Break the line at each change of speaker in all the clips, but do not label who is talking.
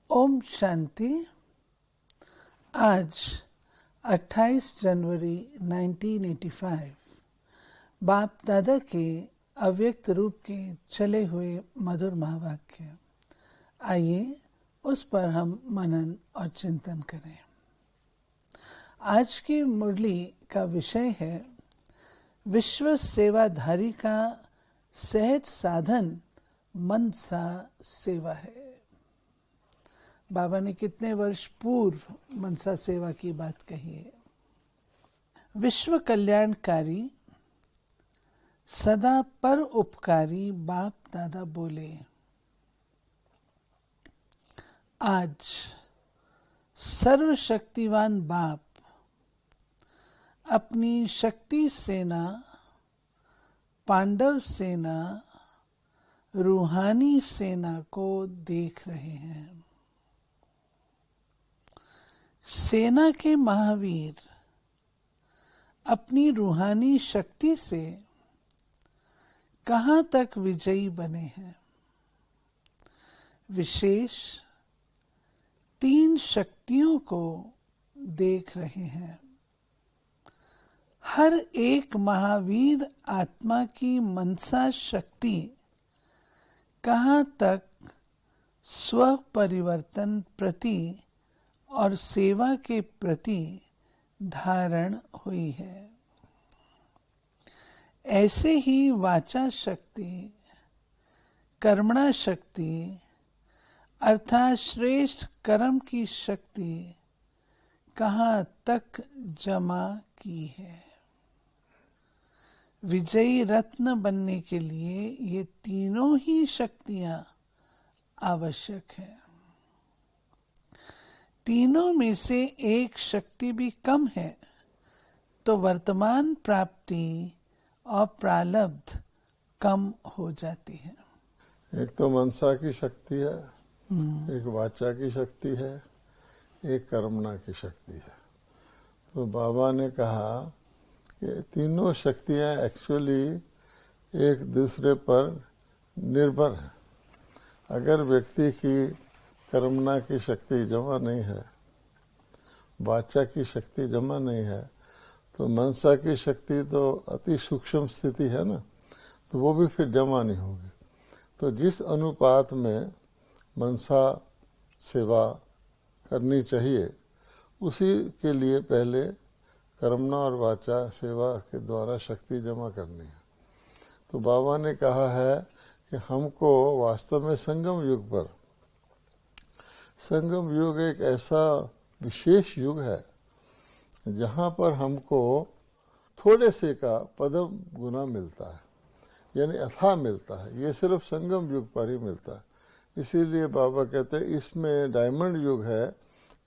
ओम शांति। आज 28 जनवरी 1985 बाप दादा के अव्यक्त रूप के चले हुए मधुर महावाक्य। आइए उस पर हम मनन और चिंतन करें। आज की मुरली का विषय है विश्व सेवाधारी का सहज साधन मनसा सेवा है। बाबा ने कितने वर्ष पूर्व मनसा सेवा की बात कही है। विश्व कल्याणकारी सदा पर उपकारी बाप दादा बोले, आज सर्वशक्तिवान बाप अपनी शक्ति सेना, पांडव सेना, रूहानी सेना को देख रहे हैं। सेना के महावीर अपनी रूहानी शक्ति से कहां तक विजयी बने हैं। विशेष 3 शक्तियों को देख रहे हैं। हर एक महावीर आत्मा की मनसा शक्ति कहां तक स्व परिवर्तन प्रति और सेवा के प्रति धारण हुई है। ऐसे ही वाचा शक्ति, कर्मणा शक्ति अर्थात श्रेष्ठ कर्म की शक्ति कहाँ तक जमा की है। विजयी रत्न बनने के लिए ये तीनों ही शक्तियां आवश्यक है। तीनों में से एक शक्ति भी कम है तो वर्तमान प्राप्ति और प्रारब्ध कम हो जाती है।
एक तो मनसा की शक्ति है, एक वाचा की शक्ति है, एक कर्मणा की शक्ति है। तो बाबा ने कहा कि तीनों शक्तियां एक्चुअली एक दूसरे पर निर्भर हैं। अगर व्यक्ति की कर्मणा की शक्ति जमा नहीं है, वाचा की शक्ति जमा नहीं है, तो मनसा की शक्ति तो अति सूक्ष्म स्थिति है ना, तो वो भी फिर जमा नहीं होगी। तो जिस अनुपात में मनसा सेवा करनी चाहिए, उसी के लिए पहले कर्मणा और वाचा सेवा के द्वारा शक्ति जमा करनी है। तो बाबा ने कहा है कि हमको वास्तव में संगम युग पर, संगम युग एक ऐसा विशेष युग है जहाँ पर हमको थोड़े से का पदम गुना मिलता है, यानी अथाह मिलता है। ये सिर्फ संगम युग पर ही मिलता है। इसीलिए बाबा कहते हैं इसमें डायमंड युग है,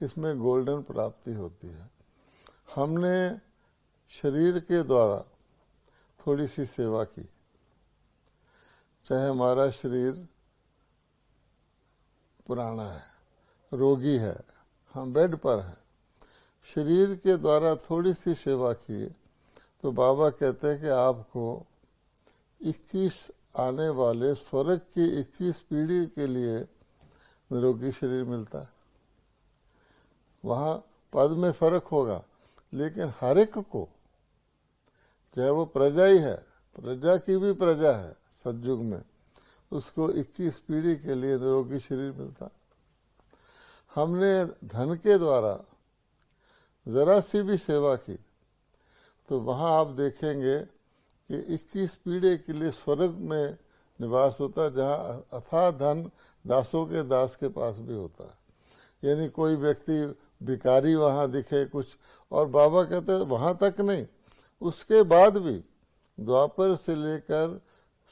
इसमें गोल्डन प्राप्ति होती है। हमने शरीर के द्वारा थोड़ी सी सेवा की, चाहे हमारा शरीर पुराना है, रोगी है, हम बेड पर हैं, शरीर के द्वारा थोड़ी सी सेवा की, तो बाबा कहते हैं कि आपको 21 आने वाले स्वर्ग की 21 पीढ़ी के लिए निरोगी शरीर मिलता है। वहाँ पद में फर्क होगा, लेकिन हर एक को, चाहे वो प्रजा ही है, प्रजा की भी प्रजा है सतयुग में, उसको 21 पीढ़ी के लिए निरोगी शरीर मिलता। हमने धन के द्वारा जरा सी भी सेवा की, तो वहाँ आप देखेंगे कि 21 पीढ़ी के लिए स्वर्ग में निवास होता है, जहाँ अथाह धन दासों के दास के पास भी होता है। यानी कोई व्यक्ति भिखारी वहाँ दिखे कुछ, और बाबा कहते हैं वहाँ तक नहीं, उसके बाद भी द्वापर से लेकर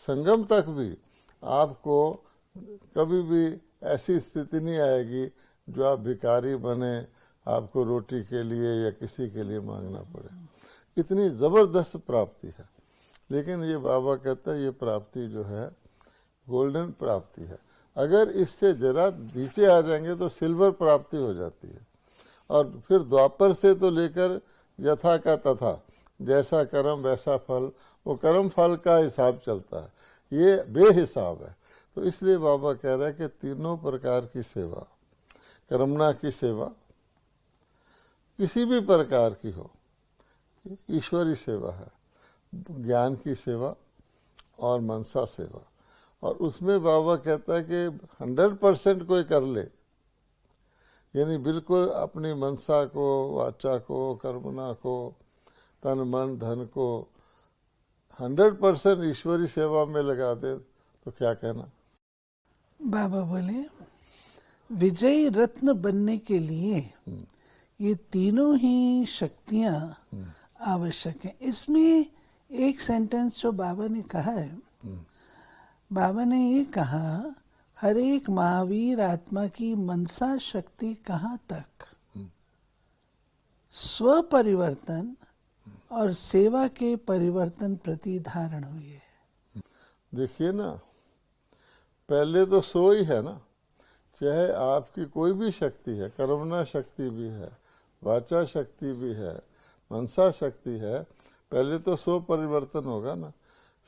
संगम तक भी आपको कभी भी ऐसी स्थिति नहीं आएगी जो आप भिखारी बने, आपको रोटी के लिए या किसी के लिए मांगना पड़े। इतनी ज़बरदस्त प्राप्ति है। लेकिन ये बाबा कहता है ये प्राप्ति जो है गोल्डन प्राप्ति है। अगर इससे जरा नीचे आ जाएंगे तो सिल्वर प्राप्ति हो जाती है। और फिर द्वापर से तो लेकर यथा का तथा, जैसा कर्म वैसा फल, वो कर्म फल का हिसाब चलता है, ये बेहिसाब है। तो इसलिए बाबा कह रहा है कि तीनों प्रकार की सेवा, कर्मणा की सेवा किसी भी प्रकार की हो, ईश्वरी सेवा है, ज्ञान की सेवा और मनसा सेवा। और उसमें बाबा कहता है कि 100% कोई कर ले, यानी बिल्कुल अपनी मनसा को, वाचा को, कर्मणा को, तन मन धन को 100% ईश्वरी सेवा में लगा दे तो क्या कहना।
बाबा बोले विजयी रत्न बनने के लिए ये तीनों ही शक्तियां आवश्यक हैं। इसमें एक सेंटेंस जो बाबा ने कहा है, बाबा ने ये कहा हर एक महावीर आत्मा की मनसा शक्ति कहाँ तक स्व परिवर्तन और सेवा के परिवर्तन प्रति धारण हुई है।
देखिए ना, पहले तो सो ही है ना, चाहे आपकी कोई भी शक्ति है, कर्मणा शक्ति भी है, वाचा शक्ति भी है, मनसा शक्ति है, पहले तो सो परिवर्तन होगा ना।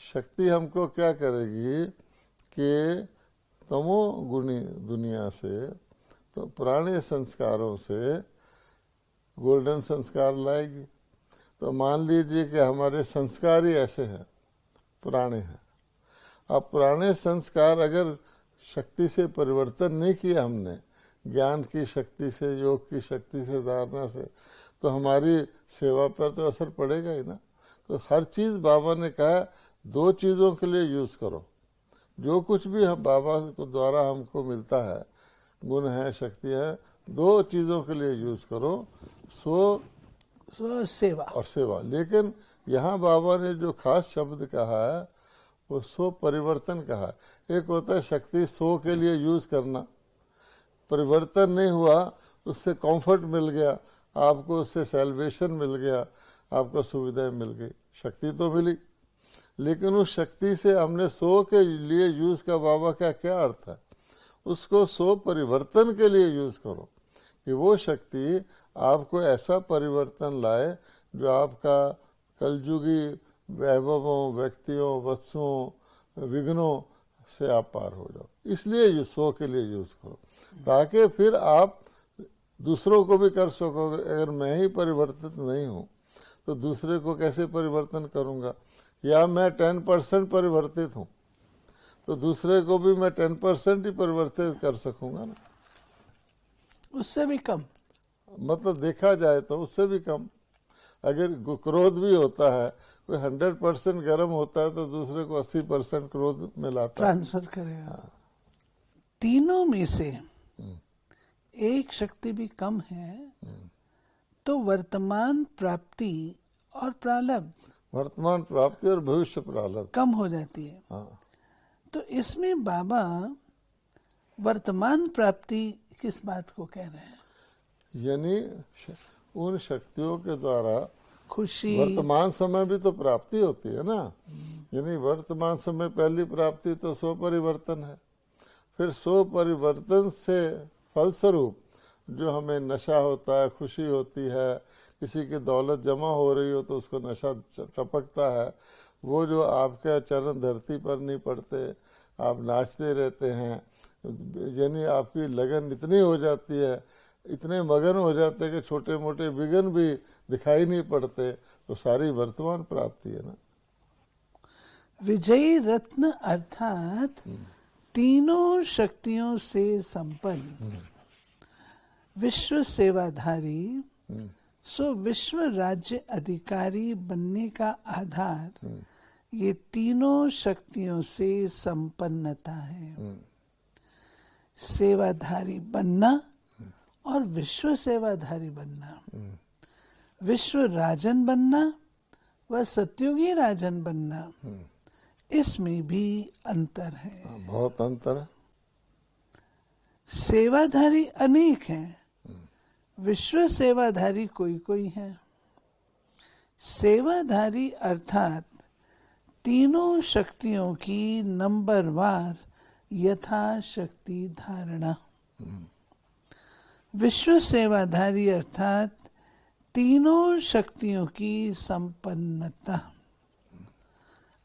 शक्ति हमको क्या करेगी कि तमो गुणी दुनिया से तो पुराने संस्कारों से गोल्डन संस्कार लाएगी। तो मान लीजिए कि हमारे संस्कार ही ऐसे हैं, पुराने हैं। अब पुराने संस्कार अगर शक्ति से परिवर्तन नहीं किया हमने, ज्ञान की शक्ति से, योग की शक्ति से, धारणा से, तो हमारी सेवा पर तो असर पड़ेगा ही ना। तो हर चीज़ बाबा ने कहा 2 चीज़ों के लिए यूज़ करो। जो कुछ भी हम बाबा को द्वारा हमको मिलता है, गुण है, शक्ति है, 2 चीज़ों के लिए यूज़ करो, सो
सेवा
और सेवा। लेकिन यहाँ बाबा ने जो खास शब्द कहा है वो सो परिवर्तन कहा है। एक होता है शक्ति सो के लिए यूज़ करना, परिवर्तन नहीं हुआ, उससे कंफर्ट मिल गया, आपको उससे सेल्वेशन मिल गया, आपको सुविधाएं मिल गई, शक्ति तो मिली, लेकिन उस शक्ति से हमने सो के लिए यूज़ का बाबा का क्या अर्थ है, उसको सो परिवर्तन के लिए यूज़ करो कि वो शक्ति आपको ऐसा परिवर्तन लाए जो आपका कलयुगी वैभवों, व्यक्तियों, वस्तुओं, विघ्नों से आप पार हो जाओ। इसलिए सो के लिए यूज़ करो, ताकि फिर आप दूसरों को भी कर सकोगे। अगर मैं ही परिवर्तित नहीं हूँ तो दूसरे को कैसे परिवर्तन करूँगा, या मैं 10% परिवर्तित हूँ तो दूसरे को भी मैं 10% ही परिवर्तित कर सकूँगा ना,
उससे भी कम,
मतलब देखा जाए तो उससे भी कम। अगर क्रोध भी होता है, कोई 100% गर्म होता है तो दूसरे को 80% क्रोध में लाता
ट्रांसफर करेगा। तीनों में से एक शक्ति भी कम है तो वर्तमान प्राप्ति और प्रारब्ध,
वर्तमान प्राप्ति और भविष्य प्रारब्ध
कम हो जाती है।
हाँ।
तो इसमें बाबा वर्तमान प्राप्ति किस बात को कह रहे हैं?
यानी उन शक्तियों के द्वारा
खुशी,
वर्तमान समय भी तो प्राप्ति होती है ना। यानी वर्तमान समय पहली प्राप्ति तो सो परिवर्तन है, फिर सो परिवर्तन से फलस्वरूप जो हमें नशा होता है, खुशी होती है, किसी की दौलत जमा हो रही हो तो उसको नशा टपकता है, वो जो आपके चरण धरती पर नहीं पड़ते, आप नाचते रहते हैं, यानी आपकी लगन इतनी हो जाती है, इतने मगन हो जाते हैं कि छोटे मोटे विघ्न भी दिखाई नहीं पड़ते, तो सारी वर्तमान प्राप्ति है ना।
विजयी रत्न अर्थात तीनों शक्तियों से संपन्न विश्व सेवाधारी, सो विश्व राज्य अधिकारी बनने का आधार ये तीनों शक्तियों से संपन्नता है। सेवाधारी बनना और विश्व सेवाधारी बनना, विश्व राजन बनना व सत्युगी राजन बनना, इसमें भी अंतर है।
बहुत अंतर है।
सेवाधारी अनेक हैं, विश्व सेवाधारी कोई कोई है। सेवाधारी अर्थात तीनों शक्तियों की नंबरवार यथाशक्ति धारणा। विश्व सेवाधारी अर्थात तीनों शक्तियों की संपन्नता।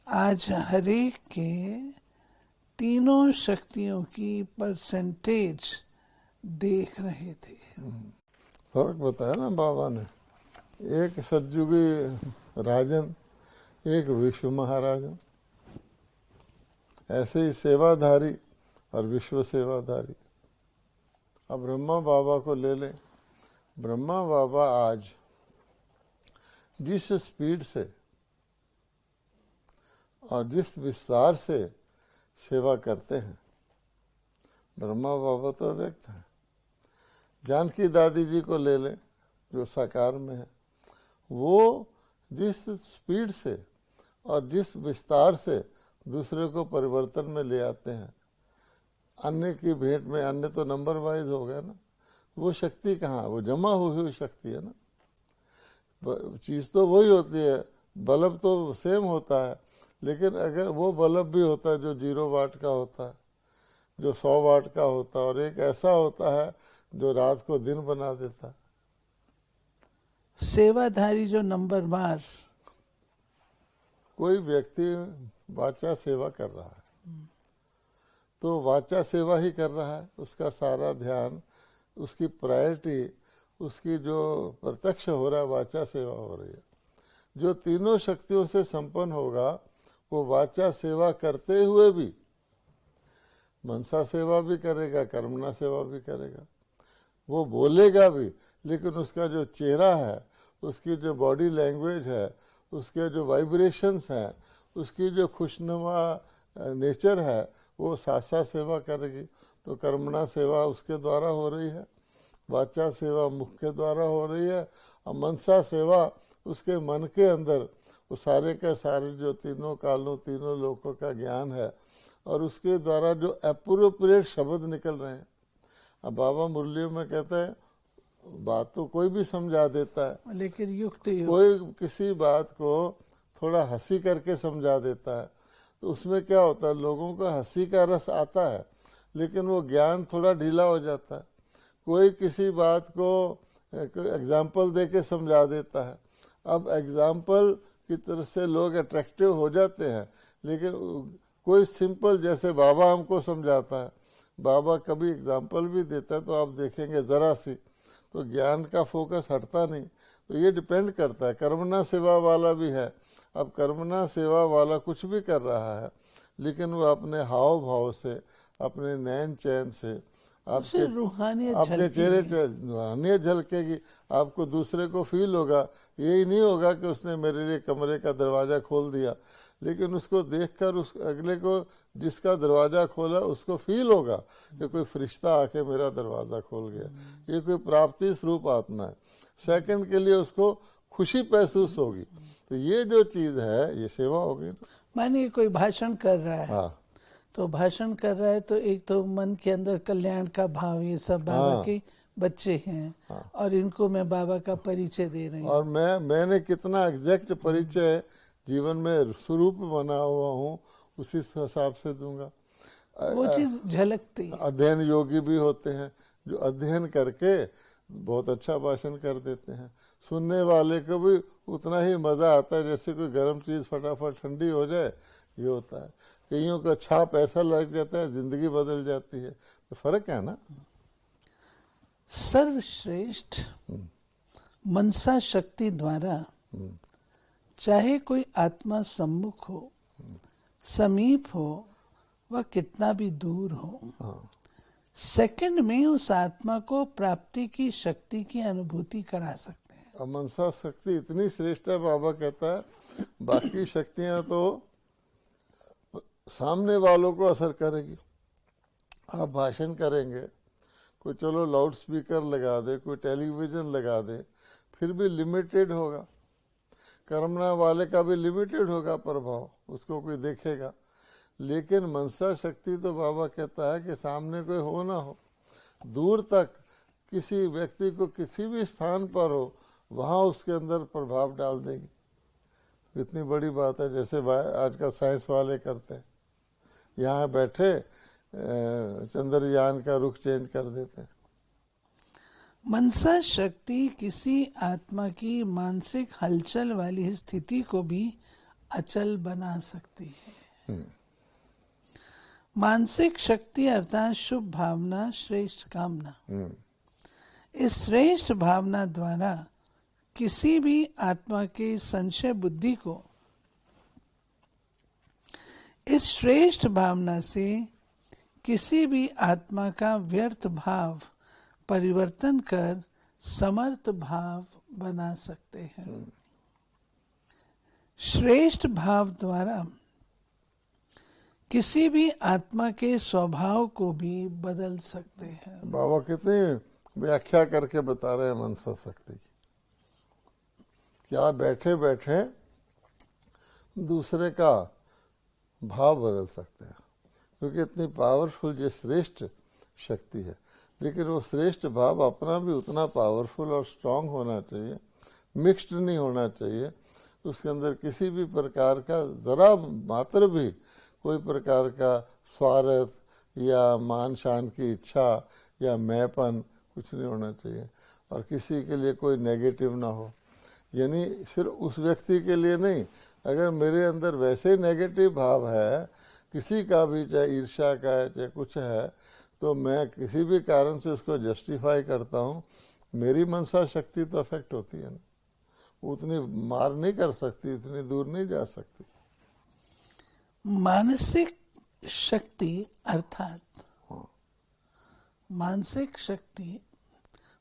आज हरेक के तीनों शक्तियों की परसेंटेज देख रहे थे।
फर्क बताया ना बाबा ने, एक सतयुगी राजन, एक विश्व महाराजन। ऐसे ही सेवाधारी और विश्व सेवाधारी। अब ब्रह्मा बाबा को ले लें। ब्रह्मा बाबा आज जिस स्पीड से और जिस विस्तार से सेवा करते हैं, ब्रह्मा बाबा तो व्यक्त है। जानकी दादी जी को ले लें जो साकार में है, वो जिस स्पीड से और जिस विस्तार से दूसरे को परिवर्तन में ले आते हैं, अन्य की भेंट में, अन्य तो नंबर वाइज हो गया ना, वो शक्ति कहाँ, वो जमा हुई शक्ति है ना। चीज तो वही होती है, बल्ब तो सेम होता है, लेकिन अगर वो बल्ब भी होता है जो 0 वाट का होता है, जो 100 वाट का होता है, और एक ऐसा होता है जो रात को दिन बना देता है।
सेवाधारी जो नंबरवार,
कोई व्यक्ति वाचा सेवा कर रहा है तो वाचा सेवा ही कर रहा है, उसका सारा ध्यान, उसकी प्रायोरिटी, उसकी जो प्रत्यक्ष हो रहा है वाचा सेवा हो रही है। जो तीनों शक्तियों से संपन्न होगा वो वाचा सेवा करते हुए भी मनसा सेवा भी करेगा, कर्मणा सेवा भी करेगा। वो बोलेगा भी, लेकिन उसका जो चेहरा है, उसकी जो बॉडी लैंग्वेज है, उसके जो वाइब्रेशंस हैं, उसकी जो खुशनुमा नेचर है, वो साथ साथ सेवा करेगी। तो कर्मणा सेवा उसके द्वारा हो रही है, वाचा सेवा मुख के द्वारा हो रही है, और मनसा सेवा उसके मन के अंदर वो सारे के सारे जो तीनों कालों, तीनों लोकों का ज्ञान है, और उसके द्वारा जो अप्रोप्रिएट शब्द निकल रहे हैं। अब बाबा मुरलियों में कहते हैं बात तो कोई भी समझा देता है,
लेकिन युक्त
कोई किसी बात को थोड़ा हंसी करके समझा देता है, तो उसमें क्या होता है, लोगों को हंसी का रस आता है, लेकिन वो ज्ञान थोड़ा ढीला हो जाता है। कोई किसी बात को एग्जाम्पल दे के समझा देता है। अब एग्जाम्पल की तरफ से लोग अट्रैक्टिव हो जाते हैं, लेकिन कोई सिंपल, जैसे बाबा हमको समझाता है, बाबा कभी एग्जाम्पल भी देता है तो आप देखेंगे जरा सी, तो ज्ञान का फोकस हटता नहीं। तो ये डिपेंड करता है। कर्मणा सेवा वाला भी है, अब कर्मणा सेवा वाला कुछ भी कर रहा है, लेकिन वो अपने हाव भाव से, अपने नैन चैन से, आपके अपने चेहरे से रूहानियत झलकेगी। आपको दूसरे को फील होगा, यही नहीं होगा कि उसने मेरे लिए कमरे का दरवाजा खोल दिया, लेकिन उसको देखकर उस अगले को जिसका दरवाजा खोला उसको फील होगा कि कोई फरिश्ता आके मेरा दरवाजा खोल गया। ये कोई प्राप्ति स्वरूप आत्मा है। सेकंड के लिए उसको खुशी महसूस होगी। तो ये जो चीज है ये सेवा होगी।
मानिए कोई भाषण कर रहा है,
हाँ,
तो भाषण कर रहा है तो एक तो मन के अंदर कल्याण का भाव, ये सब बाबा के बच्चे हैं, और इनको मैं बाबा का परिचय दे रही हूँ,
और मैंने कितना एग्जैक्ट परिचय जीवन में स्वरूप बना हुआ हूँ उसी हिसाब से दूंगा।
वो चीज झलकती है।
अध्ययन योगी भी होते हैं जो अध्ययन करके बहुत अच्छा भाषण कर देते हैं। सुनने वाले को भी उतना ही मजा आता है जैसे कोई गर्म चीज फटाफट ठंडी हो जाए, ये होता है। कईयों का छाप ऐसा लग जाता है, जिंदगी बदल जाती है। तो फर्क है ना।
सर्वश्रेष्ठ मनसा शक्ति द्वारा चाहे कोई आत्मा सम्मुख हो, समीप हो, वह कितना भी दूर हो, सेकंड में उस आत्मा को प्राप्ति की शक्ति की अनुभूति करा सकते हैं।
अब मनसा शक्ति इतनी श्रेष्ठ है, बाबा कहता है बाकी शक्तियां तो सामने वालों को असर करेगी। आप भाषण करेंगे, कोई चलो लाउड स्पीकर लगा दे, कोई टेलीविजन लगा दे, फिर भी लिमिटेड होगा। कर्मणा वाले का भी लिमिटेड होगा प्रभाव, उसको कोई देखेगा। लेकिन मनसा शक्ति तो बाबा कहता है कि सामने कोई हो ना हो, दूर तक किसी व्यक्ति को किसी भी स्थान पर हो, वहां उसके अंदर प्रभाव डाल देगी। इतनी बड़ी बात है, जैसे आजकल साइंस वाले करते हैं, यहाँ बैठे चंद्रयान का रुख चेंज कर देते हैं।
मनसा शक्ति किसी आत्मा की मानसिक हलचल वाली स्थिति को भी अचल बना सकती है। मानसिक शक्ति अर्थात शुभ भावना, श्रेष्ठ कामना। इस श्रेष्ठ भावना द्वारा किसी भी आत्मा के संशय बुद्धि को, इस श्रेष्ठ भावना से किसी भी आत्मा का व्यर्थ भाव परिवर्तन कर समर्थ भाव बना सकते हैं। श्रेष्ठ भाव द्वारा किसी भी आत्मा के स्वभाव को भी बदल सकते हैं।
बाबा कितनी व्याख्या करके बता रहे हैं मनसा शक्ति की। क्या बैठे बैठे दूसरे का भाव बदल सकते हैं, क्योंकि इतनी पावरफुल ये श्रेष्ठ शक्ति है। लेकिन वो श्रेष्ठ भाव अपना भी उतना पावरफुल और स्ट्रांग होना चाहिए, मिक्स्ड नहीं होना चाहिए। उसके अंदर किसी भी प्रकार का जरा मात्र भी कोई प्रकार का स्वार्थ या मान शान की इच्छा या मैंपन कुछ नहीं होना चाहिए, और किसी के लिए कोई नेगेटिव ना हो। यानी सिर्फ उस व्यक्ति के लिए नहीं, अगर मेरे अंदर वैसे ही नेगेटिव भाव है किसी का भी, चाहे ईर्ष्या का है चाहे कुछ है, तो मैं किसी भी कारण से उसको जस्टिफाई करता हूँ, मेरी मनसा शक्ति तो अफेक्ट होती है ना, उतनी मार नहीं कर सकती, इतनी दूर नहीं जा सकती।
मानसिक शक्ति अर्थात मानसिक शक्ति,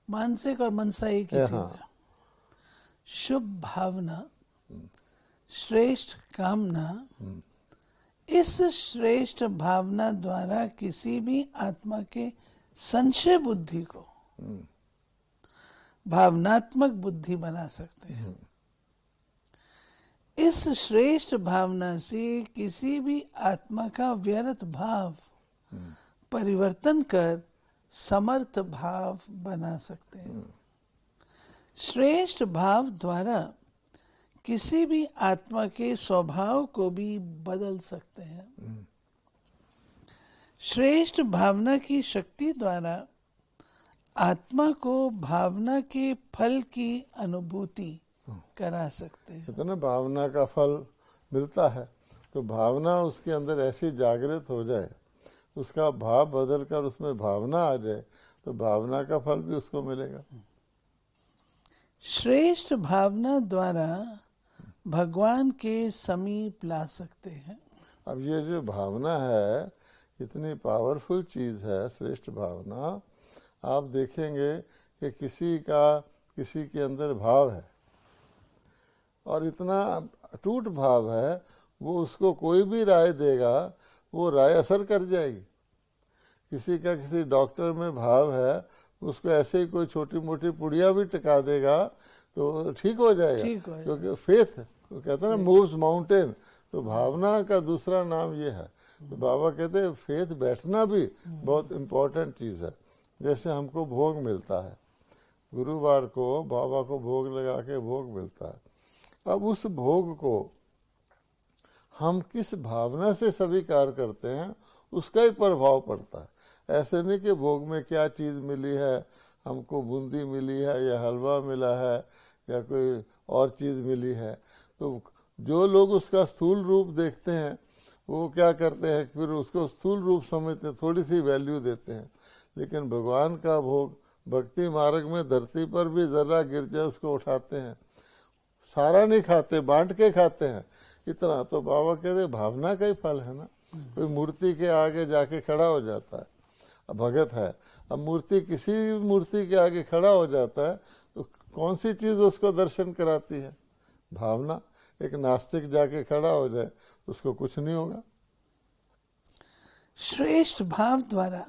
मानसिक और मनसा एक ही चीज है। शुभ भावना, श्रेष्ठ कामना, इस श्रेष्ठ भावना द्वारा किसी भी आत्मा के संशय बुद्धि को भावनात्मक बुद्धि बना सकते हैं। इस श्रेष्ठ भावना से किसी भी आत्मा का व्यर्थ भाव परिवर्तन कर समर्थ भाव बना सकते हैं। श्रेष्ठ भाव द्वारा किसी भी आत्मा के स्वभाव को भी बदल सकते हैं। श्रेष्ठ भावना की शक्ति द्वारा आत्मा को भावना के फल की अनुभूति करा सकते हैं।
इतना भावना का फल मिलता है, तो भावना उसके अंदर ऐसी जागृत हो जाए, उसका भाव बदलकर उसमें भावना आ जाए, तो भावना का फल भी उसको मिलेगा।
श्रेष्ठ भावना द्वारा भगवान के समीप ला सकते हैं।
अब ये जो भावना है इतनी पावरफुल चीज है, श्रेष्ठ भावना। आप देखेंगे कि किसी के अंदर भाव है और इतना अटूट भाव है, वो उसको कोई भी राय देगा, वो राय असर कर जाएगी। किसी डॉक्टर में भाव है, उसको ऐसे ही कोई छोटी मोटी पुड़िया भी टिका देगा तो ठीक हो जाएगा, क्योंकि फेथ, वो कहते हैं ना, मूव्स माउंटेन। तो भावना का दूसरा नाम ये है। तो बाबा कहते हैं फेथ बैठना भी बहुत इम्पोर्टेंट चीज है। जैसे हमको भोग मिलता है, गुरुवार को बाबा को भोग लगा के भोग मिलता है। अब उस भोग को हम किस भावना से स्वीकार करते हैं, उसका ही प्रभाव पड़ता है। ऐसे नहीं कि भोग में क्या चीज मिली है, हमको बूंदी मिली है या हलवा मिला है या कोई और चीज मिली है। तो जो लोग उसका स्थूल रूप देखते हैं, वो क्या करते हैं, फिर उसको स्थूल रूप समझते, थोड़ी सी वैल्यू देते हैं। लेकिन भगवान का भोग भक्ति मार्ग में धरती पर भी जरा गिर जाए उसको उठाते हैं, सारा नहीं खाते, बांट के खाते हैं इतना। तो बाबा कहते भावना का ही फल है ना। कोई मूर्ति के आगे जाके खड़ा हो जाता है, अब भगत है, अब मूर्ति किसी मूर्ति के आगे खड़ा हो जाता है, तो कौन सी चीज उसको दर्शन कराती है? भावना। एक नास्तिक जाके खड़ा हो जाए, उसको कुछ नहीं होगा।
श्रेष्ठ भाव द्वारा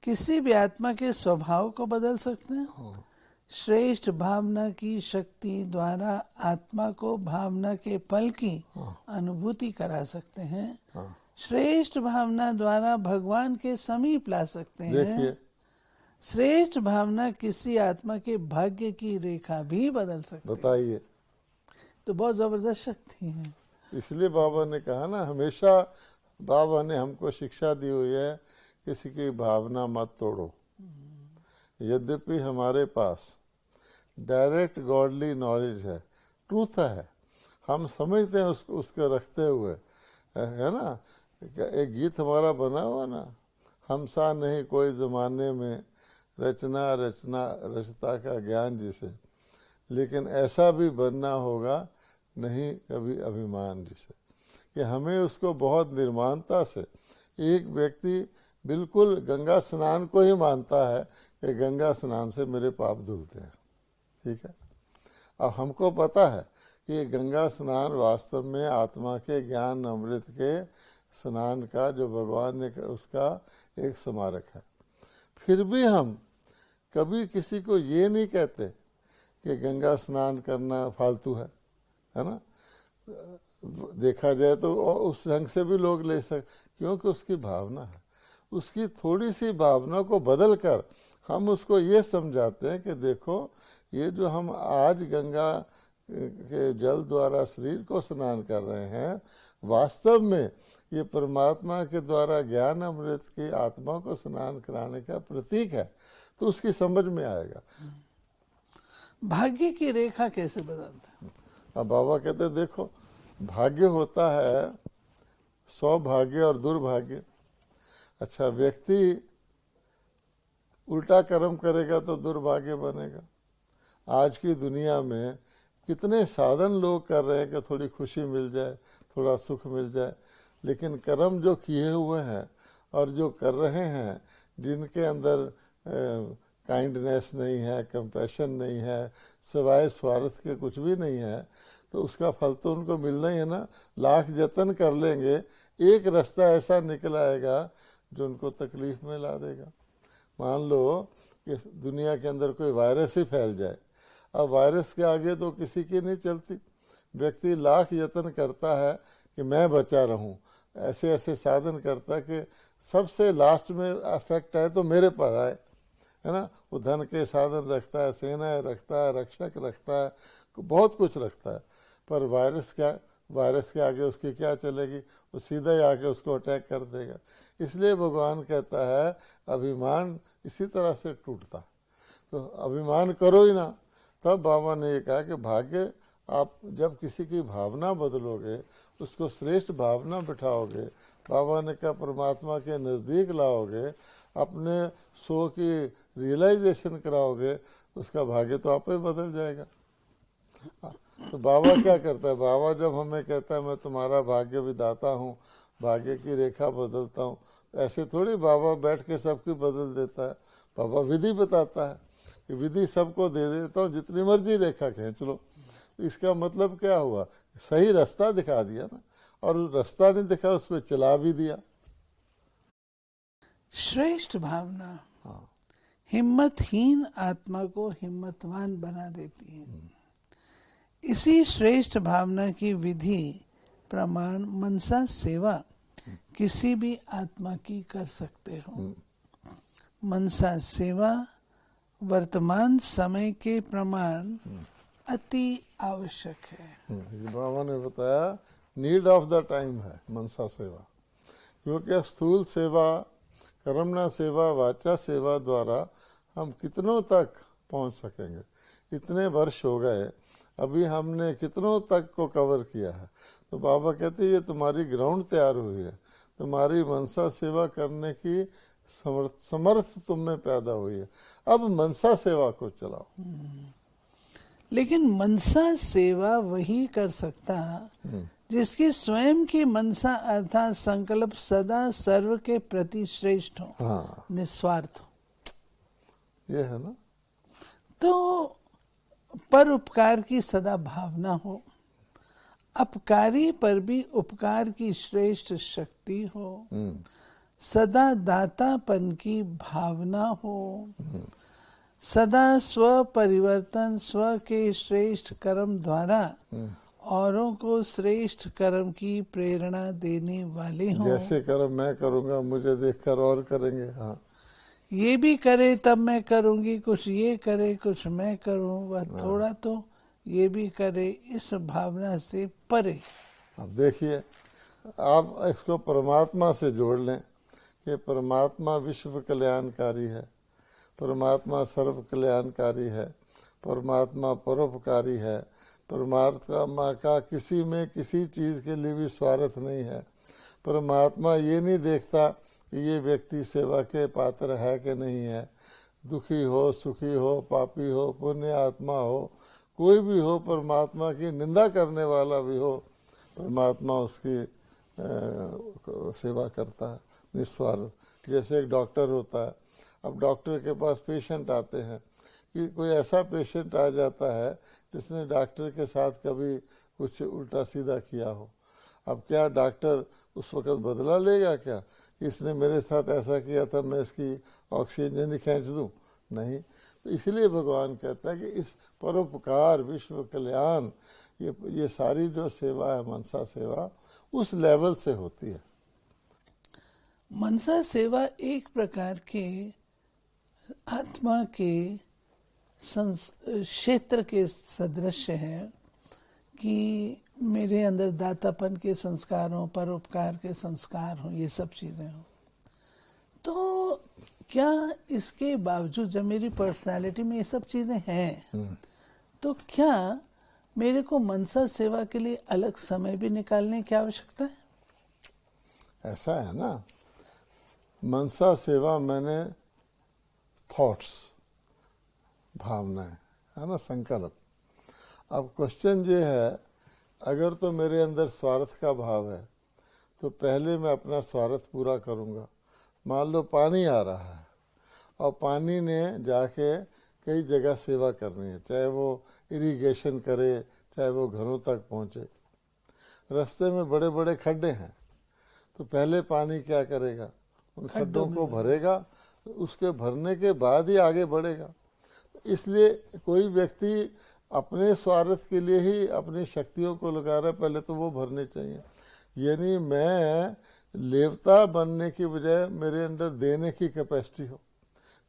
किसी भी आत्मा के स्वभाव को बदल सकते हैं। श्रेष्ठ भावना की शक्ति द्वारा आत्मा को भावना के फल की अनुभूति करा सकते हैं। श्रेष्ठ भावना द्वारा भगवान के समीप ला सकते हैं।
देखिए,
श्रेष्ठ भावना किसी आत्मा के भाग्य की रेखा भी बदल सकती है।
बताइए,
तो बहुत जबरदस्त शक्ति है।
इसलिए बाबा ने कहा ना, हमेशा बाबा ने हमको शिक्षा दी हुई है, किसी की भावना मत तोड़ो। यद्यपि हमारे पास डायरेक्ट गॉडली नॉलेज है, ट्रूथ है, हम समझते हैं उसको रखते हुए, है ना, एक गीत हमारा बना हुआ ना, हम सा नहीं कोई जमाने में, रचना रचना रचता का ज्ञान जिसे, लेकिन ऐसा भी बनना होगा नहीं कभी अभिमान जिसे। कि हमें उसको बहुत निर्माणता से, एक व्यक्ति बिल्कुल गंगा स्नान को ही मानता है कि गंगा स्नान से मेरे पाप धुलते हैं, ठीक है। अब हमको पता है कि गंगा स्नान वास्तव में आत्मा के ज्ञान अमृत के स्नान का जो भगवान ने उसका एक स्मारक है। फिर भी हम कभी किसी को ये नहीं कहते कि गंगा स्नान करना फालतू है ना। देखा जाए तो उस ढंग से भी लोग ले सकते, क्योंकि उसकी भावना है। उसकी थोड़ी सी भावना को बदल कर हम उसको ये समझाते हैं कि देखो, ये जो हम आज गंगा के जल द्वारा शरीर को स्नान कर रहे हैं, वास्तव में ये परमात्मा के द्वारा ज्ञान अमृत की आत्मा को स्नान कराने का प्रतीक है। तो उसकी समझ में आएगा।
भाग्य की रेखा कैसे बदलते हैं?
अब बाबा कहते देखो, भाग्य होता है सौभाग्य और दुर्भाग्य। अच्छा, व्यक्ति उल्टा कर्म करेगा तो दुर्भाग्य बनेगा। आज की दुनिया में कितने साधन लोग कर रहे हैं कि थोड़ी खुशी मिल जाए, थोड़ा सुख मिल जाए, लेकिन कर्म जो किए हुए हैं और जो कर रहे हैं, जिनके अंदर काइंडनेस नहीं है, कंपैशन नहीं है, सिवाय स्वार्थ के कुछ भी नहीं है, तो उसका फल तो उनको मिलना ही है ना। लाख जतन कर लेंगे, एक रास्ता ऐसा निकल आएगा जो उनको तकलीफ में ला देगा। मान लो कि दुनिया के अंदर कोई वायरस ही फैल जाए, अब वायरस के आगे तो किसी की नहीं चलती। व्यक्ति लाख यत्न करता है कि मैं बचा रहूं, ऐसे ऐसे साधन करता है कि सबसे लास्ट में अफेक्ट आए तो मेरे पर आए, है ना। वो धन के साधन रखता है, सेना रखता है, रक्षक रखता है, बहुत कुछ रखता है, पर वायरस के आगे उसकी क्या चलेगी? वो सीधा ही आके उसको अटैक कर देगा। इसलिए भगवान कहता है अभिमान इसी तरह से टूटता। तो अभिमान करो ही ना। तब बाबा ने ये कहा कि भाग्य, आप जब किसी की भावना बदलोगे, उसको श्रेष्ठ भावना बिठाओगे, बाबा ने कहा परमात्मा के नज़दीक लाओगे, अपने सो की रियलाइजेशन कराओगे, उसका भाग्य तो आप ही बदल जाएगा। तो बाबा क्या करता है? बाबा जब हमें कहता है मैं तुम्हारा भाग्य विधाता हूँ, भाग्य की रेखा बदलता हूँ, ऐसे थोड़ी बाबा बैठ के सबकी बदल देता है। बाबा विधि बताता है कि विधि सबको दे देता हूँ, जितनी मर्जी रेखा खींच लो। तो इसका मतलब क्या हुआ? सही रास्ता दिखा दिया ना, और रास्ता नहीं दिखा, उस पर चला भी दिया।
श्रेष्ठ भावना
हाँ,
हिम्मतहीन आत्मा को हिम्मतवान बना देती है। इसी श्रेष्ठ भावना की विधि प्रमाण मनसा सेवा किसी भी आत्मा की कर सकते हो। मनसा सेवा वर्तमान समय के प्रमाण अति आवश्यक है।
बाबा ने बताया नीड ऑफ द टाइम है मनसा सेवा, क्योंकि स्थूल सेवा, कर्मणा सेवा, वाचा सेवा द्वारा हम कितनों तक पहुंच सकेंगे? इतने वर्ष हो गए, अभी हमने कितनों तक को कवर किया है। तो बाबा कहते ये तुम्हारी ग्राउंड तैयार हुई है, तुम्हारी मनसा सेवा करने की समर्थ तुम में पैदा हुई है। अब मनसा सेवा को चलाओ।
लेकिन मनसा सेवा वही कर सकता जिसकी स्वयं की मनसा अर्थात संकल्प सदा सर्व के प्रति श्रेष्ठ हो।
हाँ,
निस्वार्थ हो।
ये है ना।
तो परोपकार की सदा भावना हो, अपकारी पर भी उपकार की श्रेष्ठ शक्ति हो, सदा दातापन की भावना हो, सदा स्व परिवर्तन, स्व के श्रेष्ठ कर्म द्वारा औरों को श्रेष्ठ कर्म की प्रेरणा देने वाले हो।
जैसे कर्म मैं करूंगा मुझे देखकर और करेंगे। हाँ,
ये भी करे तब मैं करूंगी, कुछ ये करे कुछ मैं करूं, वह थोड़ा तो ये भी करे, इस भावना से परे।
अब देखिए, आप इसको परमात्मा से जोड़ लें कि परमात्मा विश्व कल्याणकारी है, परमात्मा सर्व कल्याणकारी है, परमात्मा परोपकारी है, परमात्मा का किसी में किसी चीज़ के लिए भी स्वार्थ नहीं है, परमात्मा ये नहीं देखता कि ये व्यक्ति सेवा के पात्र है कि नहीं है, दुखी हो, सुखी हो, पापी हो, पुण्य आत्मा हो, कोई भी हो, परमात्मा की निंदा करने वाला भी हो, परमात्मा उसकी सेवा करता है निस्वार्थ। जैसे एक डॉक्टर होता है, अब डॉक्टर के पास पेशेंट आते हैं, कि कोई ऐसा पेशेंट आ जाता है जिसने डॉक्टर के साथ कभी कुछ उल्टा सीधा किया हो, अब क्या डॉक्टर उस वक़्त बदला लेगा क्या? इसने मेरे साथ ऐसा किया था, मैं इसकी ऑक्सीजन ही खींच दूं? नहीं। तो इसलिए भगवान कहता है कि इस परोपकार, विश्व कल्याण, ये सारी जो सेवा है, मनसा सेवा, उस लेवल से होती है।
मनसा सेवा एक प्रकार के आत्मा के क्षेत्र के सदृश है कि मेरे अंदर दातापन के संस्कार हों, परोपकार के संस्कार हों, ये सब चीज़ें हों। तो क्या इसके बावजूद जब मेरी पर्सनालिटी में ये सब चीज़ें हैं, तो क्या मेरे को मनसा सेवा के लिए अलग समय भी निकालने की आवश्यकता है?
ऐसा है ना, मनसा सेवा मैंने थॉट्स, भावनाएं, है ना, संकल्प। अब क्वेश्चन ये है, अगर तो मेरे अंदर स्वार्थ का भाव है तो पहले मैं अपना स्वार्थ पूरा करूंगा। मान लो पानी आ रहा है और पानी ने जाके कई जगह सेवा करनी है, चाहे वो इरिगेशन करे, चाहे वो घरों तक पहुंचे। रास्ते में बड़े बड़े खड्डे हैं, तो पहले पानी क्या करेगा? उन खड्डों को भरेगा, उसके भरने के बाद ही आगे बढ़ेगा। इसलिए कोई व्यक्ति अपने स्वार्थ के लिए ही अपनी शक्तियों को लगा रहा है, पहले तो वो भरने चाहिए। यानी मैं देवता बनने की बजाय मेरे अंदर देने की कैपेसिटी हो।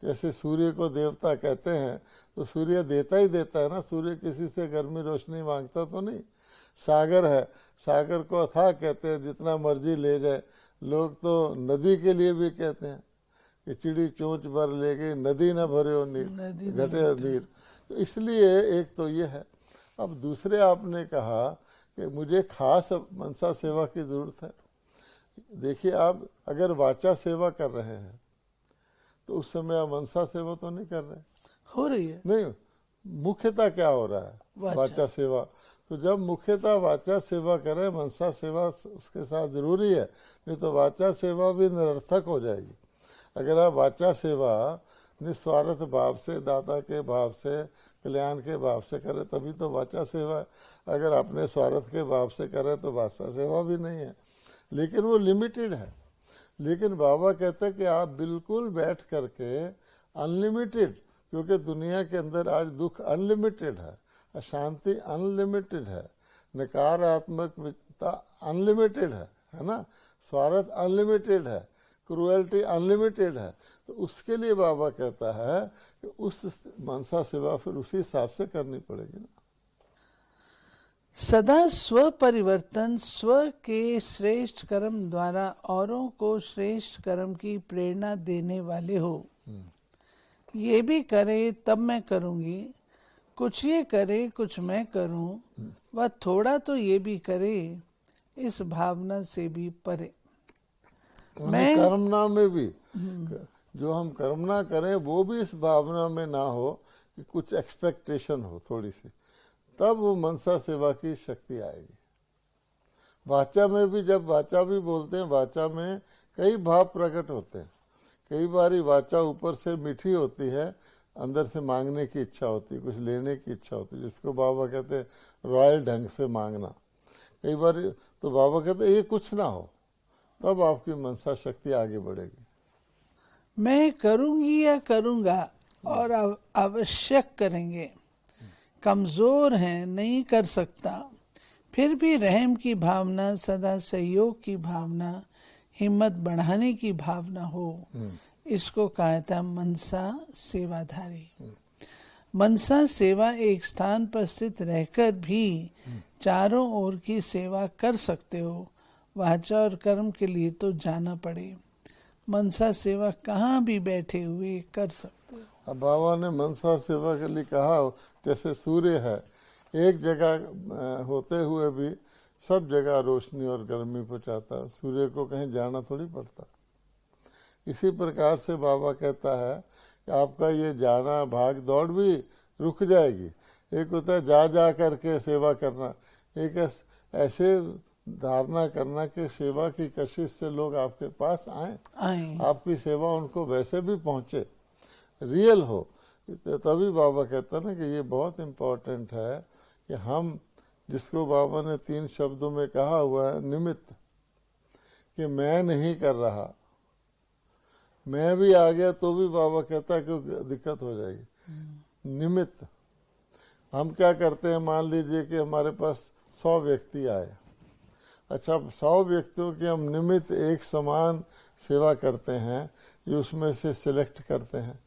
जैसे सूर्य को देवता कहते हैं, तो सूर्य देता ही देता है ना, सूर्य किसी से गर्मी रोशनी मांगता तो नहीं। सागर है, सागर को अथाह कहते हैं, जितना मर्जी ले जाए। लोग तो नदी के लिए भी कहते हैं कि चिड़ी चोंच भर ले गई, नदी न भरे हो नीर, घटे नीर। तो इसलिए एक तो ये है। अब दूसरे आपने कहा कि मुझे खास मनसा सेवा की जरूरत है। देखिए, आप अगर वाचा सेवा कर रहे हैं तो उस समय आप मनसा सेवा तो नहीं कर रहे,
हो रही है
नहीं। मुख्यतः क्या हो रहा है? वाचा सेवा। तो जब मुख्यतः वाचा सेवा करें, मनसा सेवा उसके साथ जरूरी है, नहीं तो वाचा सेवा भी निरर्थक हो जाएगी। अगर आप वाचा सेवा निस्वार्थ भाव से, दाता के भाव से, कल्याण के भाव से करें, तभी तो वाचा सेवा है। अगर अपने स्वार्थ के भाव से करें तो वाचा सेवा भी नहीं है, लेकिन वो लिमिटेड है। लेकिन बाबा कहते हैं कि आप बिल्कुल बैठ करके अनलिमिटेड, क्योंकि दुनिया के अंदर आज दुख अनलिमिटेड है, अशांति अनलिमिटेड है, नकारात्मकता अनलिमिटेड है ना, स्वार्थ अनलिमिटेड है, क्रूएल्टी अनलिमिटेड है। तो उसके लिए बाबा कहता है कि उस मनसा सेवा फिर उसी हिसाब से करनी पड़ेगी ना।
सदा स्व परिवर्तन, स्व के श्रेष्ठ कर्म द्वारा औरों को श्रेष्ठ कर्म की प्रेरणा देने वाले हो। ये भी करे तब मैं करूंगी, कुछ ये करे कुछ मैं करूं, वह थोड़ा तो ये भी करे, इस भावना से भी परे।
मैं कर्मना में भी जो हम कर्मना करें वो भी इस भावना में ना हो कि कुछ एक्सपेक्टेशन हो थोड़ी सी, तब वो मनसा सेवा की शक्ति आएगी। वाचा में भी, जब वाचा भी बोलते हैं, वाचा में कई भाव प्रकट होते हैं। कई बारी वाचा ऊपर से मीठी होती है, अंदर से मांगने की इच्छा होती है, कुछ लेने की इच्छा होती है, जिसको बाबा कहते हैं रॉयल ढंग से मांगना। कई बार तो बाबा कहते हैं ये कुछ ना हो, तब आपकी मनसा शक्ति आगे बढ़ेगी।
मैं करूंगी या करूंगा और आवश्यक करेंगे, कमजोर हैं नहीं कर सकता, फिर भी रहम की भावना, सदा सहयोग की भावना, हिम्मत बढ़ाने की भावना हो, इसको कहा था मनसा सेवाधारी। मनसा सेवा एक स्थान पर स्थित रहकर भी चारों ओर की सेवा कर सकते हो, वाचा और कर्म के लिए तो जाना पड़े। मनसा सेवा कहाँ भी बैठे हुए कर सकते हो।
अब बाबा ने मनसा सेवा के लिए कहा, जैसे सूर्य है, एक जगह होते हुए भी सब जगह रोशनी और गर्मी पहुँचाता है, सूर्य को कहीं जाना थोड़ी पड़ता। इसी प्रकार से बाबा कहता है कि आपका ये जाना भाग दौड़ भी रुक जाएगी। एक होता है जा जा करके सेवा करना, एक ऐसे धारणा करना कि सेवा की कशिश से लोग आपके पास आए, आपकी सेवा उनको वैसे भी पहुँचे, रियल हो। तभी बाबा कहता ना कि ये बहुत इम्पोर्टेंट है कि हम, जिसको बाबा ने 3 शब्दों में कहा हुआ है, निमित्त, कि मैं नहीं कर रहा, मैं भी आ गया तो भी बाबा कहता है कि दिक्कत हो जाएगी। निमित्त, हम क्या करते हैं, मान लीजिए कि हमारे पास 100 व्यक्ति आए, अच्छा 100 व्यक्तियों की हम निमित्त एक समान सेवा करते हैं, ये उसमें से सिलेक्ट करते हैं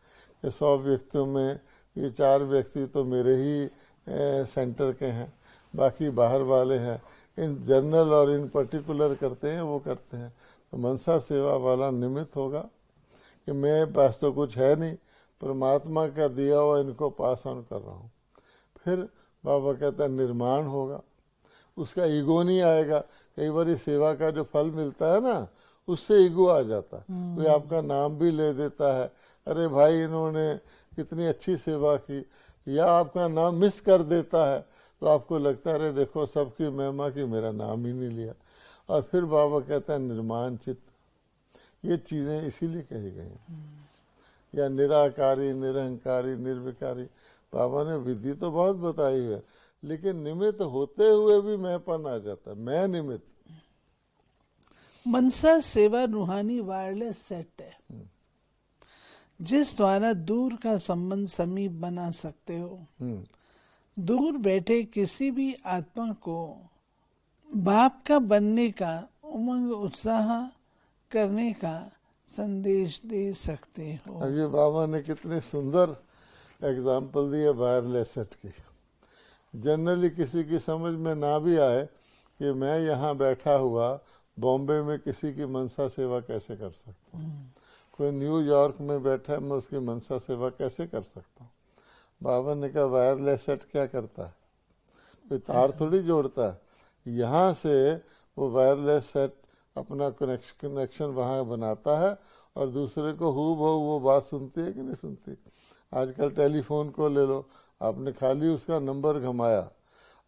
कि 100 व्यक्तियों में ये 4 व्यक्ति तो मेरे ही सेंटर के हैं, बाकी बाहर वाले हैं। इन जनरल और इन पर्टिकुलर करते हैं, वो करते हैं। तो मनसा सेवा वाला निमित्त होगा कि मेरे पास तो कुछ है नहीं, परमात्मा का दिया हुआ इनको पास ऑन कर रहा हूँ। फिर बाबा कहता है निर्माण होगा, उसका ईगो नहीं आएगा। कई बार सेवा का जो फल मिलता है ना, उससे ईगो आ जाता है, कोई आपका नाम भी ले देता है, अरे भाई इन्होंने कितनी अच्छी सेवा की, या आपका नाम मिस कर देता है तो आपको लगता है अरे देखो सबकी महिमा की, मेरा नाम ही नहीं लिया। और फिर बाबा कहता है निर्माण चित्त, ये चीज़ें इसीलिए कही गई हैं। या निराकारी, निरहंकारी, निर्विकारी, बाबा ने विधि तो बहुत बताई है, लेकिन निमित्त होते हुए भी मैंपन आ जाता है, मैं निमित्त।
मनसा सेवा रूहानी वायरलेस सेट है जिस द्वारा दूर का संबंध समीप बना सकते हो। दूर बैठे किसी भी आत्मा को बाप का बनने का उमंग उत्साह करने का संदेश दे सकते हो।
अब ये बाबा ने कितने सुंदर एग्जाम्पल दिए वायरलेस सेट की। जनरली किसी की समझ में ना भी आए कि मैं यहाँ बैठा हुआ बॉम्बे में किसी की मनसा सेवा कैसे कर सकता हूँ, कोई न्यूयॉर्क में बैठा है, मैं उसकी मनसा सेवा कैसे कर सकता हूँ। बाबा ने कहा वायरलेस सेट क्या करता है, कोई तार थोड़ी जोड़ता है, यहाँ से वो वायरलेस सेट अपना कनेक्शन वहाँ बनाता है और दूसरे को हूबहू वो बात सुनती है कि नहीं सुनती। आजकल टेलीफोन को ले लो, आपने खाली उसका नंबर घुमाया,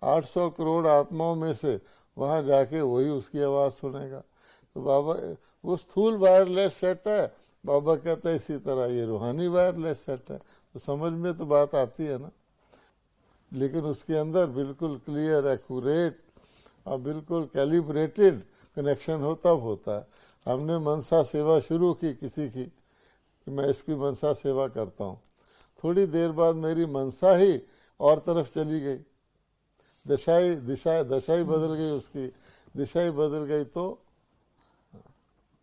800 करोड़ आत्माओं में से वहाँ जाके वही उसकी आवाज़ सुनेगा। तो बाबा वो स्थूल वायरलेस सेट है, बाबा कहता है इसी तरह ये रूहानी वायरलेस सेट है। तो समझ में तो बात आती है ना, लेकिन उसके अंदर बिल्कुल क्लियर, एक्यूरेट और बिल्कुल कैलिब्रेटेड कनेक्शन हो तब होता है। हमने मनसा सेवा शुरू की किसी की कि मैं इसकी मनसा सेवा करता हूँ, थोड़ी देर बाद मेरी मनसा ही और तरफ चली गई, दशा ही बदल गई, उसकी दिशा ही बदल गई।
तो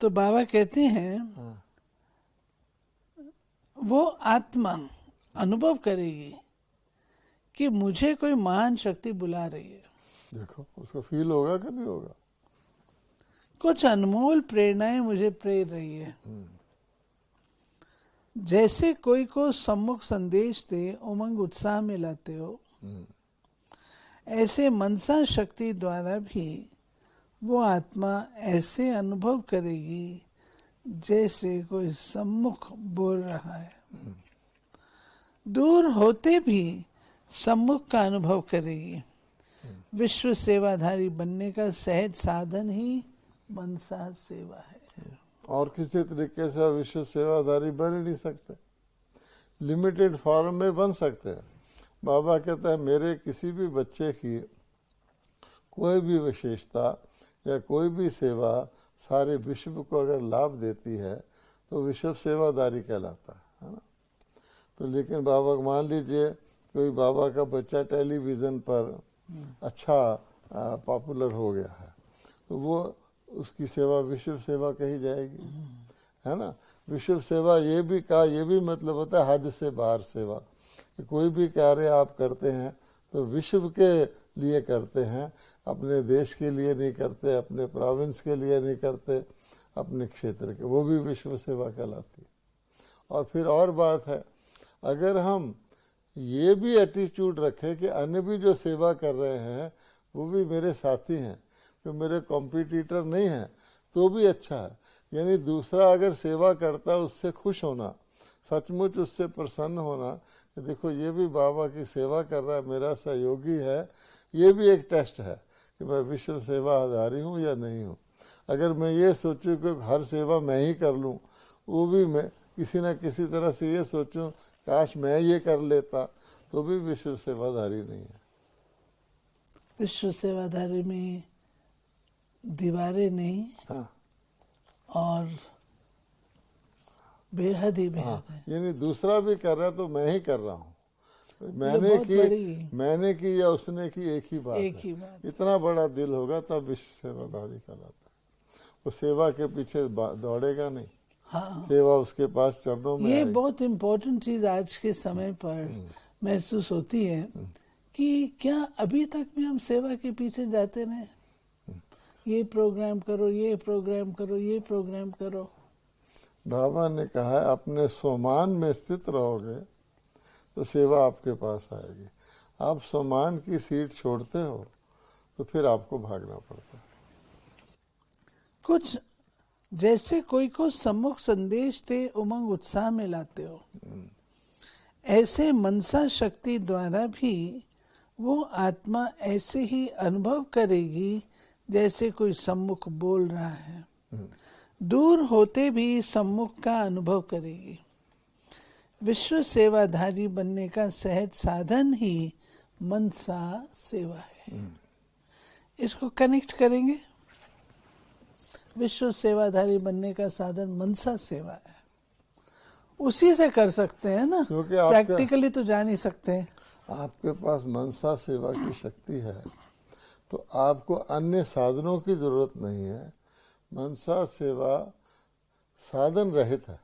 बाबा कहते हैं वो आत्मा अनुभव करेगी कि मुझे कोई महान शक्ति बुला रही है।
देखो उसको फील होगा कि नहीं होगा,
कुछ अनमोल प्रेरणाएं मुझे प्रेर रही है। जैसे कोई को सम्मुख संदेश दे उमंग उत्साह में लाते हो, ऐसे मनसा शक्ति द्वारा भी वो आत्मा ऐसे अनुभव करेगी जैसे कोई सम्मुख बोल रहा है। दूर होते भी सम्मुख का अनुभव करेगी। विश्व सेवाधारी बनने का सहज साधन ही मनसा सेवा है।
और किसी तरीके से विश्व सेवाधारी बन ही नहीं सकते, लिमिटेड फॉर्म में बन सकते हैं। बाबा कहता है मेरे किसी भी बच्चे की कोई भी विशेषता या कोई भी सेवा सारे विश्व को अगर लाभ देती है तो विश्व सेवादारी कहलाता है ना। तो लेकिन बाबा मान लीजिए कोई बाबा का बच्चा टेलीविज़न पर अच्छा पॉपुलर हो गया है, तो वो उसकी सेवा विश्व सेवा कही जाएगी, है ना। विश्व सेवा ये भी मतलब होता है हद से बाहर सेवा, कि कोई भी कार्य आप करते हैं तो विश्व के लिए करते हैं, अपने देश के लिए नहीं करते, अपने प्रोविंस के लिए नहीं करते, अपने क्षेत्र के, वो भी विश्व सेवा कहलाती है। और फिर और बात है, अगर हम ये भी एटीट्यूड रखें कि अन्य भी जो सेवा कर रहे हैं वो भी मेरे साथी हैं, कि मेरे कॉम्पिटिटर नहीं है तो भी अच्छा है। यानी दूसरा अगर सेवा करता है उससे खुश होना, सचमुच उससे प्रसन्न होना कि देखो ये भी बाबा की सेवा कर रहा है, मेरा सहयोगी है, ये भी एक टेस्ट है कि मैं विश्व सेवा आधारी हूँ या नहीं हूँ। अगर मैं ये सोचूं कि हर सेवा मैं ही कर लूँ, वो भी मैं किसी न किसी तरह से ये सोचूं काश मैं ये कर लेता, तो भी विश्व सेवाधारी नहीं है।
विश्व सेवाधारी में दीवारें नहीं,
हाँ,
और बेहद ही बेहद
हाँ,
है।
यानी दूसरा भी कर रहा है तो मैं ही कर रहा हूँ, मैंने की या उसने की एक ही बात
एक
है।
ही बात।
इतना बड़ा दिल होगा तब विश्व सेवाधारी कहलाता है। वो सेवा के पीछे दौड़ेगा नहीं,
हाँ,
सेवा उसके पास चरणों में
ये
आएगी।
बहुत इम्पोर्टेंट चीज आज के समय पर महसूस होती है कि क्या अभी तक भी हम सेवा के पीछे जाते रहे, ये प्रोग्राम करो, ये प्रोग्राम करो, ये प्रोग्राम करो।
बाबा ने कहा है अपने स्वमान में स्थित रहोगे तो सेवा आपके पास आएगी। आप स्वमान की सीट छोड़ते हो तो फिर आपको भागना पड़ता है।
कुछ जैसे कोई को सम्मुख संदेश दे उमंग उत्साह में लाते हो, ऐसे मनसा शक्ति द्वारा भी वो आत्मा ऐसे ही अनुभव करेगी जैसे कोई सम्मुख बोल रहा है, दूर होते भी सम्मुख का अनुभव करेगी। विश्व सेवाधारी बनने का सहज साधन ही मनसा सेवा है। इसको कनेक्ट करेंगे। विश्व सेवाधारी बनने का साधन मनसा सेवा है, उसी से कर सकते हैं ना,
क्योंकि
प्रैक्टिकली तो जा नहीं सकते।
आपके पास मनसा सेवा की शक्ति है तो आपको अन्य साधनों की जरूरत नहीं है। मनसा सेवा साधन रहित है,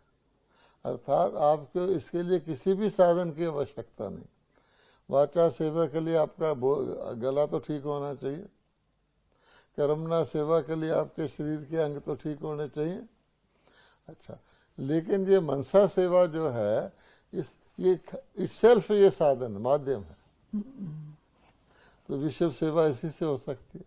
अर्थात आपको इसके लिए किसी भी साधन की आवश्यकता नहीं। वाचा सेवा के लिए आपका गला तो ठीक होना चाहिए, कर्मना सेवा के लिए आपके शरीर के अंग तो ठीक होने चाहिए। अच्छा, लेकिन ये मनसा सेवा जो है ये इटसेल्फ ये साधन माध्यम है, तो विश्व सेवा इसी से हो सकती है।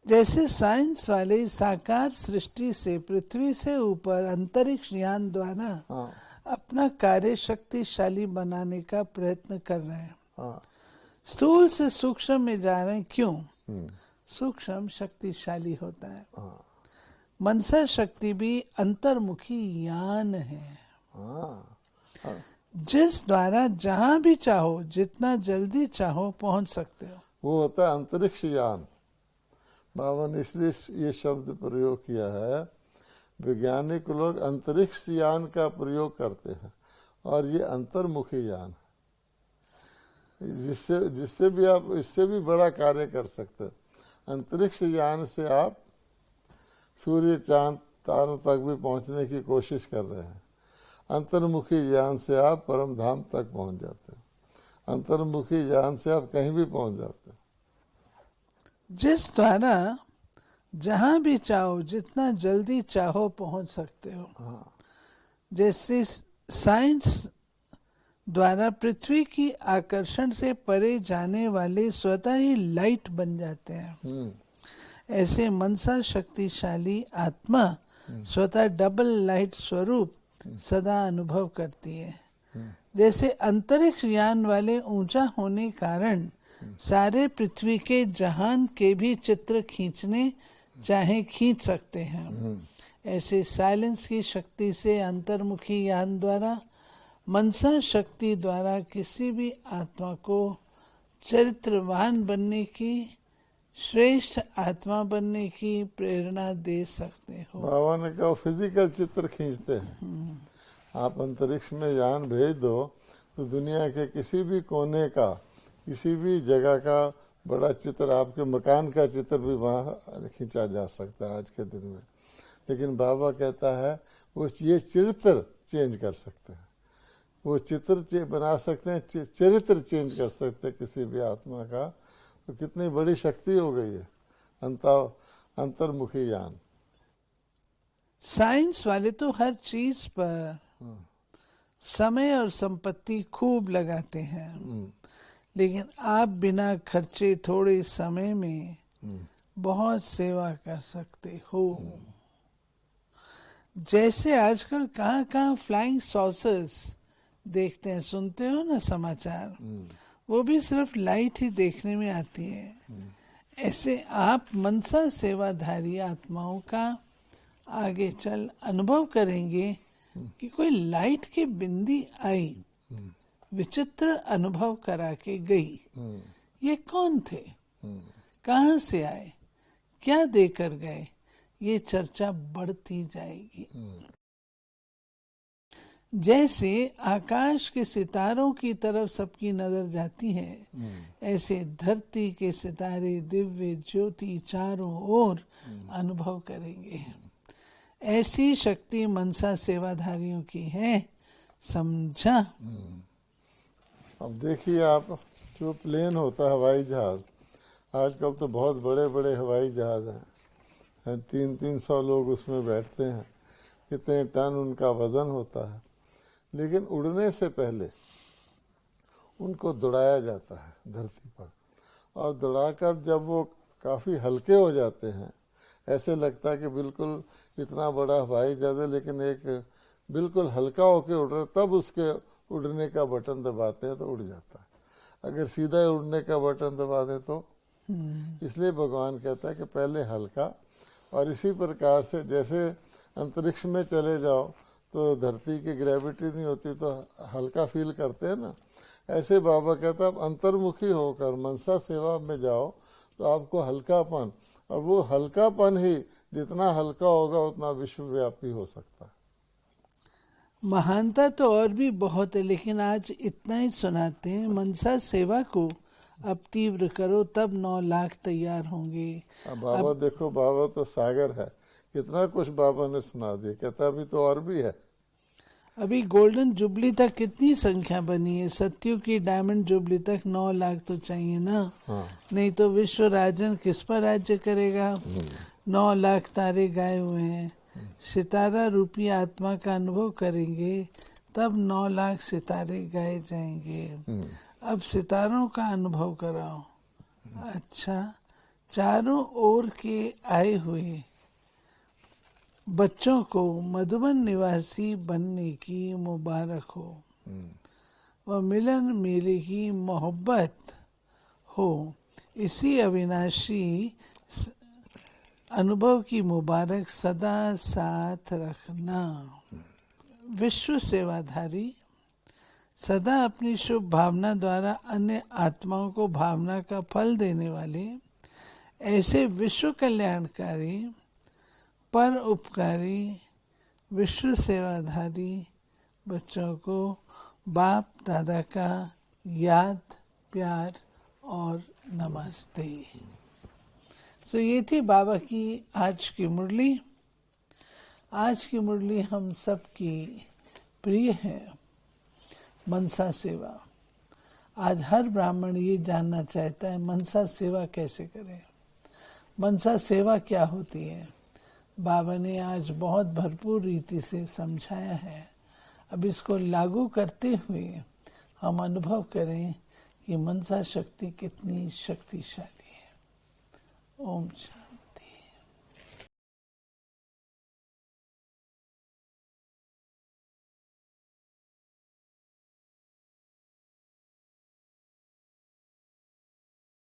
जैसे साइंस वाले साकार सृष्टि से पृथ्वी से ऊपर अंतरिक्ष यान द्वारा
हाँ,
अपना कार्य शक्तिशाली बनाने का प्रयत्न कर रहे हैं,
हाँ,
स्थूल से सूक्ष्म में जा रहे हैं। क्यों?
हम्म,
सूक्ष्म शक्तिशाली होता है।
हाँ,
मनसा शक्ति भी अंतर्मुखी यान है,
हाँ, हाँ,
जिस द्वारा जहां भी चाहो जितना जल्दी चाहो पहुंच सकते हो।
वो होता है अंतरिक्ष यान। बाबा ने इसलिए ये शब्द प्रयोग किया है। वैज्ञानिक लोग अंतरिक्ष यान का प्रयोग करते हैं और ये अंतर्मुखी यान है, जिससे भी आप इससे भी बड़ा कार्य कर सकते हैं। अंतरिक्ष यान से आप सूर्य चांद तारों तक भी पहुंचने की कोशिश कर रहे हैं। अंतर्मुखी यान से आप परम धाम तक पहुंच जाते हैं। अंतर्मुखी यान से आप कहीं भी पहुंच जाते हैं।
जिस द्वारा जहां भी चाहो जितना जल्दी चाहो पहुंच सकते हो।
हाँ,
जैसे साइंस द्वारा पृथ्वी की आकर्षण से परे जाने वाले स्वतः ही लाइट बन जाते हैं, ऐसे मनसा शक्तिशाली आत्मा स्वतः डबल लाइट स्वरूप सदा अनुभव करती है। जैसे अंतरिक्ष यान वाले ऊंचा होने कारण सारे पृथ्वी के जहान के भी चित्र खींचने चाहे खींच सकते हैं, ऐसे साइलेंस की शक्ति से अंतर्मुखी यान द्वारा मनसा शक्ति द्वारा किसी भी आत्मा को चरित्रवान बनने की, श्रेष्ठ आत्मा बनने की प्रेरणा दे सकते हो।
बाबा ने कहा फिजिकल चित्र खींचते हैं। आप अंतरिक्ष में यान भेज दो तो दुनिया के किसी भी कोने का, किसी भी जगह का बड़ा चित्र, आपके मकान का चित्र भी वहाँ खींचा जा सकता है आज के दिन में। लेकिन बाबा कहता है वो ये चरित्र चेंज कर सकते हैं, वो चित्र बना सकते हैं, चरित्र चेंज कर सकते हैं किसी भी आत्मा का। तो कितनी बड़ी शक्ति हो गई है अंतर्मुखी यान।
साइंस वाले तो हर चीज पर समय और संपत्ति खूब लगाते हैं, लेकिन आप बिना खर्चे थोड़े समय में बहुत सेवा कर सकते हो। जैसे आजकल कहाँ कहाँ फ्लाइंग सॉसर्स देखते हैं, सुनते हो ना समाचार, वो भी सिर्फ लाइट ही देखने में आती है। ऐसे आप मनसा सेवाधारी आत्माओं का आगे चल अनुभव करेंगे कि कोई लाइट की बिंदी आई, विचित्र अनुभव करा के गई। ये कौन थे, कहाँ से आए, क्या देकर गए, ये चर्चा बढ़ती जाएगी। जैसे आकाश के सितारों की तरफ सबकी नजर जाती है, ऐसे धरती के सितारे दिव्य ज्योति चारों ओर अनुभव करेंगे। ऐसी शक्ति मनसा सेवाधारियों की है, समझा।
अब देखिए आप, जो प्लेन होता है, हवाई जहाज, आजकल तो बहुत बड़े बड़े हवाई जहाज हैं, 300 लोग उसमें बैठते हैं, कितने टन उनका वजन होता है। लेकिन उड़ने से पहले उनको दौड़ाया जाता है धरती पर, और दौड़ाकर जब वो काफ़ी हल्के हो जाते हैं, ऐसे लगता है कि बिल्कुल इतना बड़ा हवाई जहाज है लेकिन एक बिल्कुल हल्का होके उड़ रहा है, तब उसके उड़ने का बटन दबाते हैं तो उड़ जाता है। अगर सीधा उड़ने का बटन दबा दे तो, इसलिए भगवान कहता है कि पहले हल्का। और इसी प्रकार से जैसे अंतरिक्ष में चले जाओ तो धरती की ग्रेविटी नहीं होती तो हल्का फील करते हैं ना, ऐसे बाबा कहता है आप अंतर्मुखी होकर मनसा सेवा में जाओ तो आपको हल्कापन, और वो हल्कापन ही जितना हल्का होगा उतना विश्वव्यापी हो सकता है।
महानता तो और भी बहुत है, लेकिन आज इतना ही सुनाते हैं। मनसा सेवा को अब तीव्र करो, तब 9 लाख तैयार होंगे।
अब बाबा देखो, बाबा तो सागर है, कितना कुछ बाबा ने सुना दिया। कहता अभी तो और भी है।
अभी गोल्डन जुबली तक कितनी संख्या बनी है, सत्युग की डायमंड जुबली तक 9 लाख तो चाहिए ना। नहीं तो विश्व राजन किस पर राज्य करेगा। 9 लाख तारे गाए हुए हैं, सितारा रूपी आत्मा का अनुभव करेंगे तब 9 लाख सितारे गाए जाएंगे। अब सितारों का अनुभव कराओ। अच्छा, चारों ओर के आए हुए बच्चों को मधुबन निवासी बनने की मुबारक हो, व मिलन मेले की मोहब्बत हो। इसी अविनाशी अनुभव की मुबारक सदा साथ रखना। विश्व सेवाधारी सदा अपनी शुभ भावना द्वारा अन्य आत्माओं को भावना का फल देने वाले ऐसे विश्व कल्याणकारी, पर उपकारी, विश्व सेवाधारी बच्चों को बाप दादा का याद, प्यार और नमस्ते। तो ये थी बाबा की आज की मुरली। आज की मुरली हम सब की प्रिय है, मनसा सेवा। आज हर ब्राह्मण ये जानना चाहता है मनसा सेवा कैसे करें, मनसा सेवा क्या होती है। बाबा ने आज बहुत भरपूर रीति से समझाया है। अब इसको लागू करते हुए हम अनुभव करें कि मनसा शक्ति कितनी शक्तिशाली है। ओम शांति।